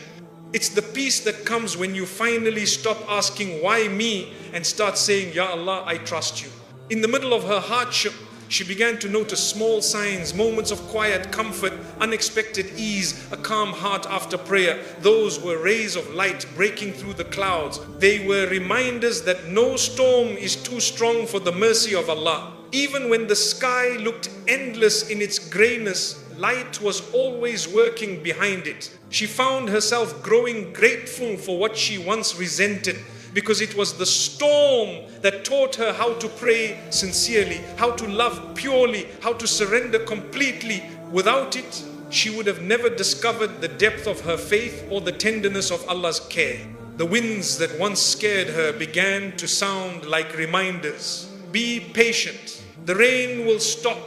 [SPEAKER 1] It's the peace that comes when you finally stop asking, why me? And start saying, Ya Allah, I trust you. In the middle of her hardship, she began to notice small signs, moments of quiet comfort, unexpected ease, a calm heart after prayer. Those were rays of light breaking through the clouds. They were reminders that no storm is too strong for the mercy of Allah. Even when the sky looked endless in its grayness, light was always working behind it. She found herself growing grateful for what she once resented, because it was the storm that taught her how to pray sincerely, how to love purely, how to surrender completely. Without it, she would have never discovered the depth of her faith or the tenderness of Allah's care. The winds that once scared her began to sound like reminders. Be patient. The rain will stop.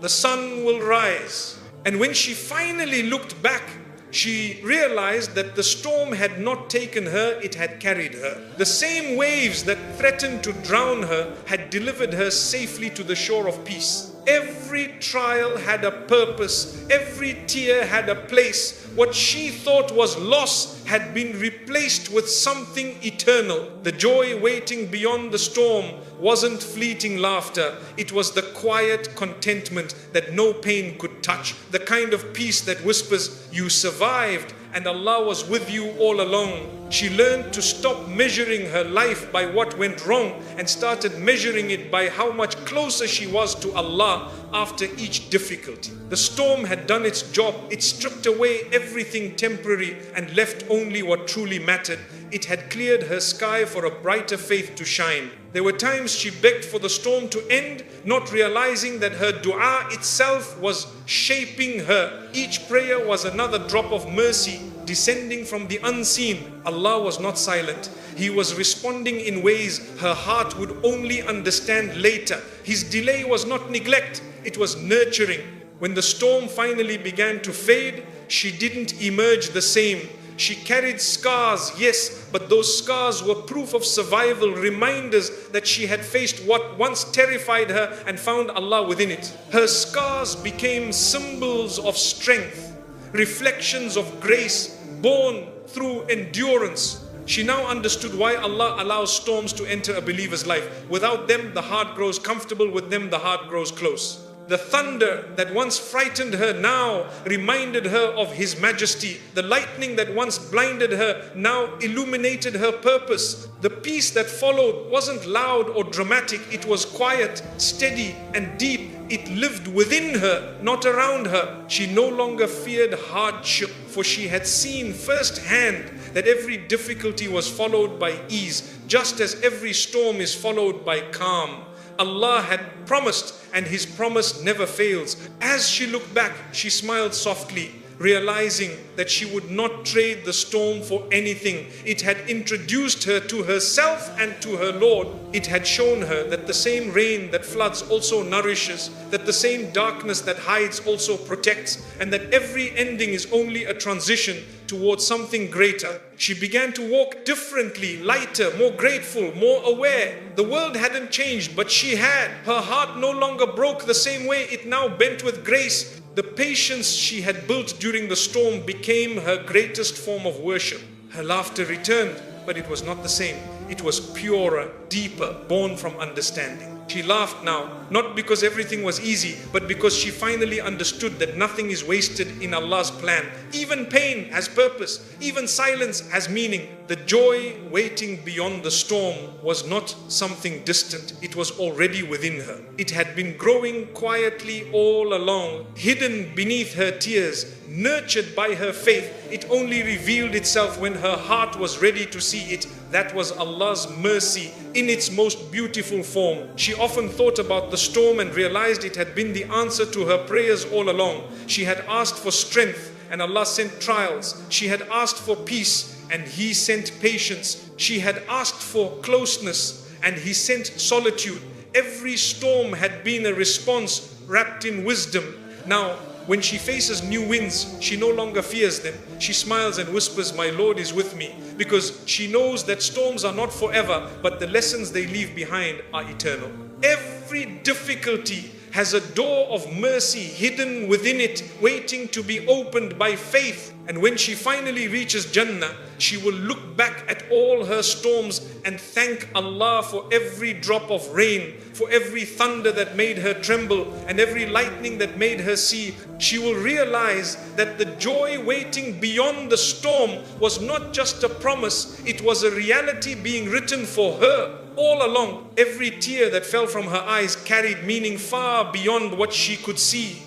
[SPEAKER 1] The sun will rise. And when she finally looked back, she realized that the storm had not taken her, it had carried her. The same waves that threatened to drown her had delivered her safely to the shore of peace. Every trial had a purpose. Every tear had a place. What she thought was loss had been replaced with something eternal. The joy waiting beyond the storm wasn't fleeting laughter. It was the quiet contentment that no pain could touch. The kind of peace that whispers, you survived and Allah was with you all along. She learned to stop measuring her life by what went wrong and started measuring it by how much closer she was to Allah after each difficulty. The storm had done its job. It stripped away everything temporary and left only what truly mattered. It had cleared her sky for a brighter faith to shine. There were times she begged for the storm to end, not realizing that her dua itself was shaping her. Each prayer was another drop of mercy descending from the unseen. Allah was not silent. He was responding in ways her heart would only understand later. His delay was not neglect, it was nurturing. When the storm finally began to fade, she didn't emerge the same. She carried scars, yes, but those scars were proof of survival, reminders that she had faced what once terrified her and found Allah within it. Her scars became symbols of strength, reflections of grace, born through endurance. She now understood why Allah allows storms to enter a believer's life. Without them, the heart grows comfortable. With them, the heart grows close. The thunder that once frightened her now reminded her of His majesty. The lightning that once blinded her now illuminated her purpose. The peace that followed wasn't loud or dramatic. It was quiet, steady, and deep. It lived within her, not around her. She no longer feared hardship, for she had seen firsthand that every difficulty was followed by ease, just as every storm is followed by calm. Allah had promised, and His promise never fails. As she looked back, she smiled softly. realizing that she would not trade the storm for anything. It had introduced her to herself and to her Lord. It had shown her that the same rain that floods also nourishes, that the same darkness that hides also protects, and that every ending is only a transition towards something greater. She began to walk differently, lighter, more grateful, more aware. The world hadn't changed, but she had. Her heart no longer broke the same way. It now bent with grace. The patience she had built during the storm became her greatest form of worship. Her laughter returned, but it was not the same. It was purer, deeper, born from understanding. She laughed now, not because everything was easy, but because she finally understood that nothing is wasted in Allah's plan. Even pain has purpose. Even silence has meaning. The joy waiting beyond the storm was not something distant. It was already within her. It had been growing quietly all along, hidden beneath her tears, nurtured by her faith. It only revealed itself when her heart was ready to see it. That was Allah's mercy in its most beautiful form. She often thought about the storm and realized it had been the answer to her prayers all along. She had asked for strength and Allah sent trials. She had asked for peace and He sent patience. She had asked for closeness and He sent solitude. Every storm had been a response wrapped in wisdom. Now, when she faces new winds, she no longer fears them. She smiles and whispers, "My Lord is with me," because she knows that storms are not forever, but the lessons they leave behind are eternal. Every difficulty has a door of mercy hidden within it, waiting to be opened by faith. And when she finally reaches Jannah, she will look back at all her storms and thank Allah for every drop of rain, for every thunder that made her tremble, and every lightning that made her see. She will realize that the joy waiting beyond the storm was not just a promise, it was a reality being written for her. All along, every tear that fell from her eyes carried meaning far beyond what she could see.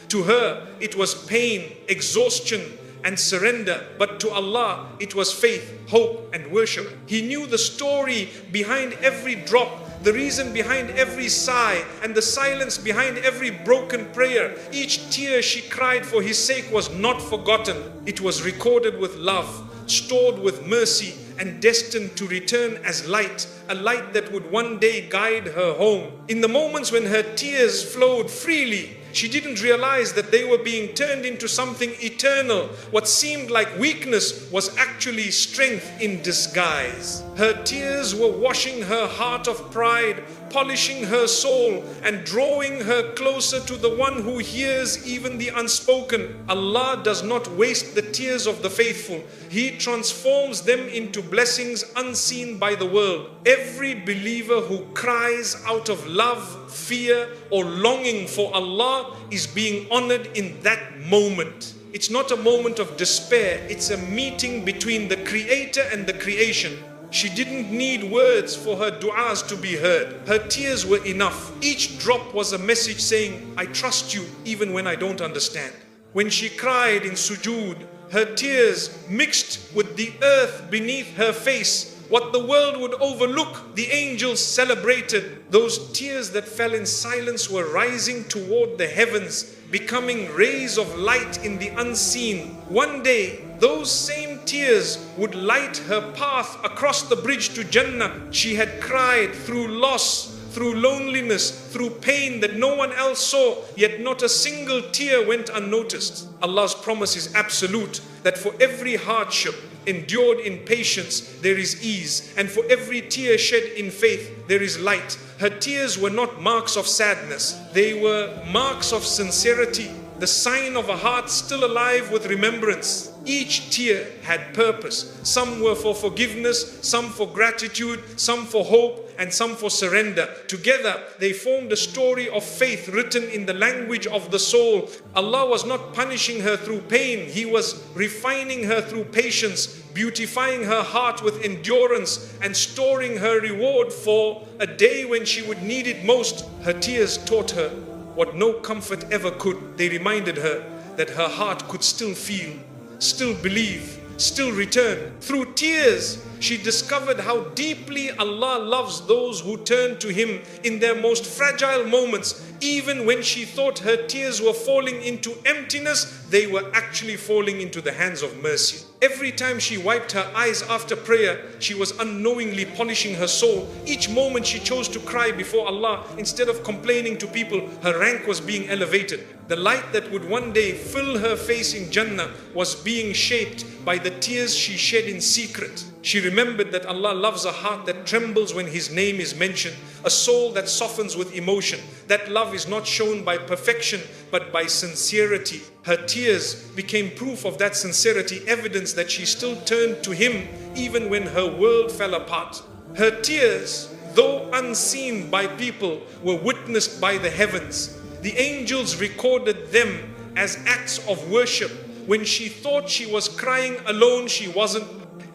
[SPEAKER 1] To her, it was pain, exhaustion, and surrender, but to Allah, it was faith, hope, and worship. He knew the story behind every drop, the reason behind every sigh, and the silence behind every broken prayer. Each tear she cried for His sake was not forgotten. It was recorded with love, stored with mercy, and destined to return as light, a light that would one day guide her home. In the moments when her tears flowed freely, she didn't realize that they were being turned into something eternal. What seemed like weakness was actually strength in disguise. Her tears were washing her heart of pride, polishing her soul, and drawing her closer to the one who hears even the unspoken. Allah does not waste the tears of the faithful. He transforms them into blessings unseen by the world. Every believer who cries out of love, fear, or longing for Allah is being honored in that moment. It's not a moment of despair. It's a meeting between the Creator and the creation. She didn't need words for her du'as to be heard. Her tears were enough. Each drop was a message saying, "I trust you even when I don't understand." When she cried in sujood, her tears mixed with the earth beneath her face. What the world would overlook, the angels celebrated. Those tears that fell in silence were rising toward the heavens, becoming rays of light in the unseen. One day, those same tears would light her path across the bridge to Jannah. She had cried through loss, through loneliness, through pain that no one else saw, yet not a single tear went unnoticed. Allah's promise is absolute, that for every hardship endured in patience, there is ease, and for every tear shed in faith, there is light. Her tears were not marks of sadness, they were marks of sincerity, the sign of a heart still alive with remembrance. Each tear had purpose. Some were for forgiveness, some for gratitude, some for hope, and some for surrender. Together, they formed a story of faith written in the language of the soul. Allah was not punishing her through pain. He was refining her through patience, beautifying her heart with endurance, and storing her reward for a day when she would need it most. Her tears taught her what no comfort ever could. They reminded her that her heart could still feel, still believe, still return. Through tears, she discovered how deeply Allah loves those who turn to Him in their most fragile moments. Even when she thought her tears were falling into emptiness, they were actually falling into the hands of mercy. Every time she wiped her eyes after prayer, she was unknowingly polishing her soul. Each moment she chose to cry before Allah, instead of complaining to people, her rank was being elevated. The light that would one day fill her face in Jannah was being shaped by the tears she shed in secret. She remembered that Allah loves a heart that trembles when His name is mentioned, a soul that softens with emotion. That love is not shown by perfection, but by sincerity. Her tears became proof of that sincerity, evidence that she still turned to Him even when her world fell apart. Her tears, though unseen by people, were witnessed by the heavens. The angels recorded them as acts of worship. When she thought she was crying alone, she wasn't.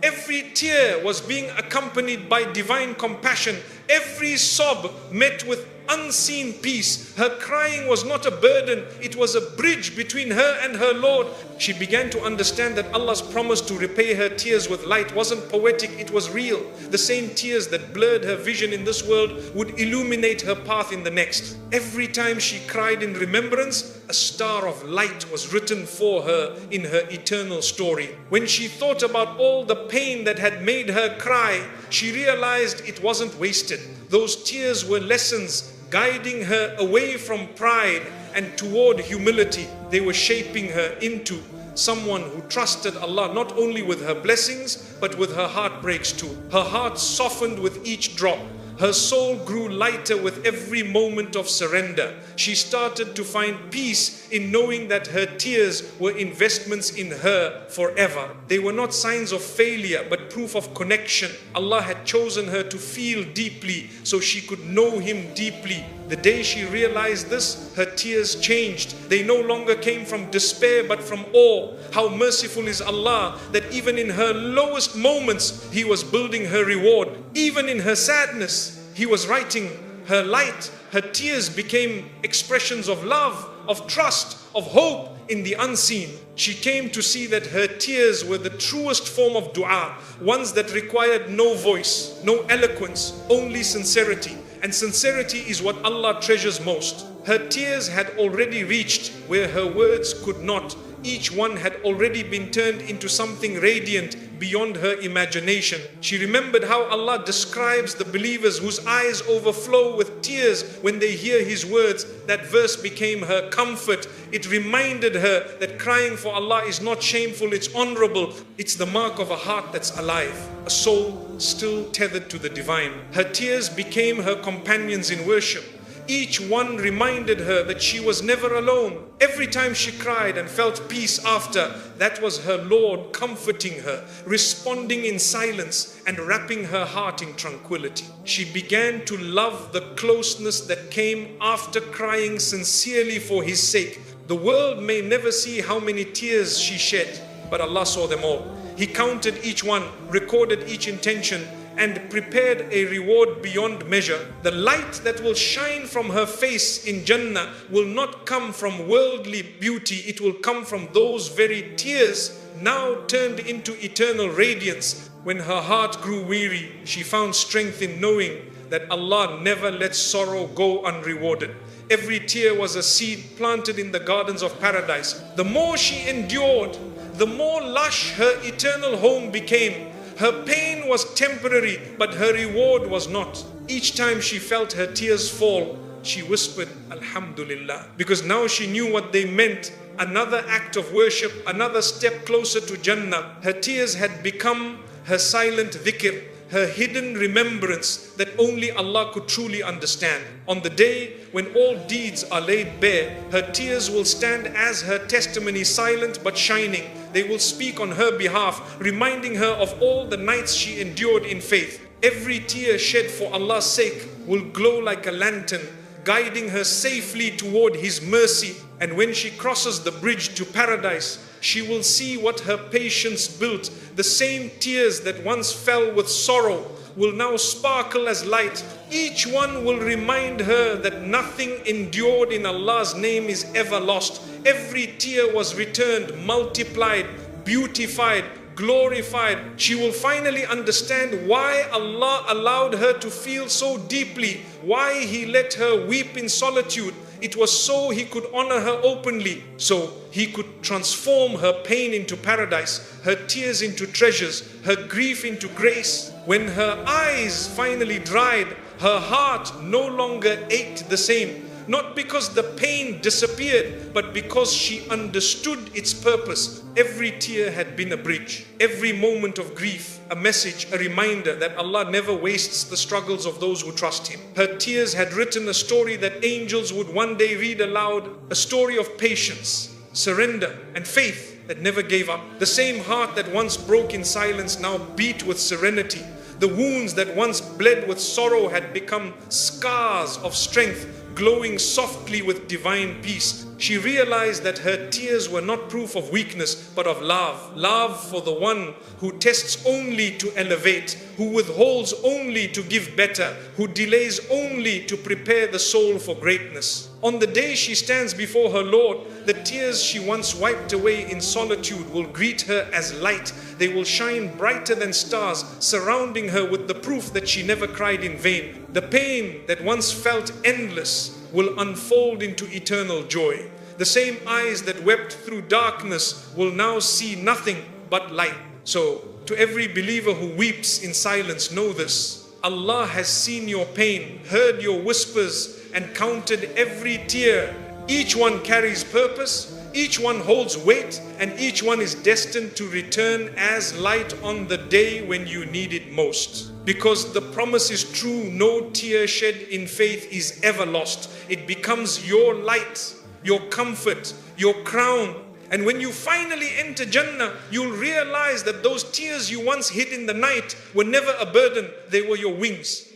[SPEAKER 1] Every tear was being accompanied by divine compassion. Every sob met with unseen peace. Her crying was not a burden, it was a bridge between her and her Lord. She began to understand that Allah's promise to repay her tears with light wasn't poetic, it was real. The same tears that blurred her vision in this world would illuminate her path in the next. Every time she cried in remembrance, a star of light was written for her in her eternal story. When she thought about all the pain that had made her cry, she realized it wasn't wasted. Those tears were lessons guiding her away from pride and toward humility. They were shaping her into someone who trusted Allah not only with her blessings, but with her heartbreaks too. Her heart softened with each drop. Her soul grew lighter with every moment of surrender. She started to find peace in knowing that her tears were investments in her forever. They were not signs of failure, but proof of connection. Allah had chosen her to feel deeply so she could know Him deeply. The day she realized this, her tears changed. They no longer came from despair, but from awe. How merciful is Allah that even in her lowest moments, He was building her reward. Even in her sadness, He was writing her light. Her tears became expressions of love, of trust, of hope in the unseen. She came to see that her tears were the truest form of dua, ones that required no voice, no eloquence, only sincerity. And sincerity is what Allah treasures most. Her tears had already reached where her words could not. Each one had already been turned into something radiant beyond her imagination. She remembered how Allah describes the believers whose eyes overflow with tears when they hear His words. That verse became her comfort. It reminded her that crying for Allah is not shameful, it's honorable. It's the mark of a heart that's alive, a soul still tethered to the divine. Her tears became her companions in worship. Each one reminded her that she was never alone. Every time she cried and felt peace after, that was her Lord comforting her, responding in silence and wrapping her heart in tranquility. She began to love the closeness that came after crying sincerely for His sake. The world may never see how many tears she shed, but Allah saw them all. He counted each one, recorded each intention, and prepared a reward beyond measure. The light that will shine from her face in Jannah will not come from worldly beauty, it will come from those very tears now turned into eternal radiance. When her heart grew weary, she found strength in knowing that Allah never lets sorrow go unrewarded. Every tear was a seed planted in the gardens of paradise. The more she endured, the more lush her eternal home became. Her pain was temporary, but her reward was not. Each time she felt her tears fall, she whispered, Alhamdulillah, because now she knew what they meant. Another act of worship, another step closer to Jannah. Her tears had become her silent dhikr, her hidden remembrance that only Allah could truly understand. On the day when all deeds are laid bare, her tears will stand as her testimony, silent but shining. They will speak on her behalf, reminding her of all the nights she endured in faith. Every tear shed for Allah's sake will glow like a lantern, guiding her safely toward His mercy. And when she crosses the bridge to paradise, she will see what her patience built. The same tears that once fell with sorrow will now sparkle as light. Each one will remind her that nothing endured in Allah's name is ever lost. Every tear was returned, multiplied, beautified, glorified. She will finally understand why Allah allowed her to feel so deeply, why He let her weep in solitude. It was so He could honor her openly, so He could transform her pain into paradise, her tears into treasures, her grief into grace. When her eyes finally dried, her heart no longer ached the same. Not because the pain disappeared, but because she understood its purpose. Every tear had been a bridge. Every moment of grief, a message, a reminder that Allah never wastes the struggles of those who trust Him. Her tears had written a story that angels would one day read aloud, a story of patience, surrender, and faith that never gave up. The same heart that once broke in silence now beat with serenity. The wounds that once bled with sorrow had become scars of strength, glowing softly with divine peace. She realized that her tears were not proof of weakness, but of love. Love for the one who tests only to elevate, who withholds only to give better, who delays only to prepare the soul for greatness. On the day she stands before her Lord, the tears she once wiped away in solitude will greet her as light. They will shine brighter than stars, surrounding her with the proof that she never cried in vain. The pain that once felt endless will unfold into eternal joy. The same eyes that wept through darkness will now see nothing but light. So, to every believer who weeps in silence, know this: Allah has seen your pain, heard your whispers, and counted every tear. Each one carries purpose, each one holds weight, and each one is destined to return as light on the day when you need it most. Because the promise is true, no tear shed in faith is ever lost. It becomes your light, your comfort, your crown. And when you finally enter Jannah, you'll realize that those tears you once hid in the night were never a burden, they were your wings.